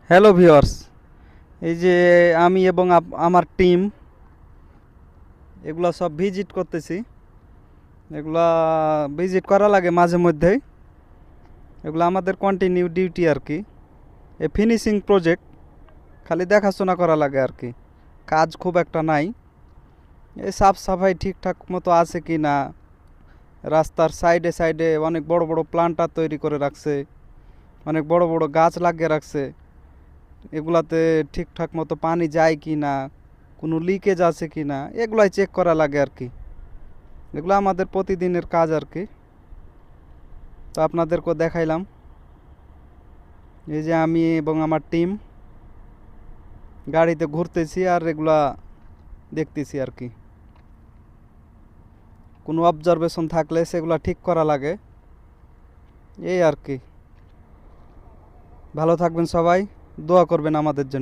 Hello viewers, এই যে আমি এবং আমার টিম এগুলা সব ভিজিট করতেছি। এগুলা ভিজিট করা লাগে মাঝে মধ্যেই। এগুলো আমাদের কন্টিনিউ ডিউটি আর কি। এ ফিনিশিং প্রজেক্ট, খালি দেখাশোনা করা লাগে আর কি, কাজ খুব একটা নাই। এই সাফ সাফাই ঠিকঠাক মতো আছে কি না, রাস্তার সাইডে সাইডে অনেক বড় বড় প্লান্টার তৈরি করে রাখছে, অনেক বড় বড় গাছ লাগিয়ে রাখছে। এগুলাতে ঠিকঠাক মতো পানি যায় কি না, কোনো লিকেজ আছে কি না, এগুলাই চেক করা লাগে আর কি। এগুলো আমাদের প্রতিদিনের কাজ আর কি। তো আপনাদেরকেও দেখাইলাম। এই যে আমি এবং আমার টিম গাড়িতে ঘুরতেছি আর এগুলা দেখতেছি আর কি। কোনো অবজারভেশন থাকলে সেগুলা ঠিক করা লাগে, এই আর কি। ভালো থাকবেন সবাই, দোয়া করবেন আমাদের জন্য।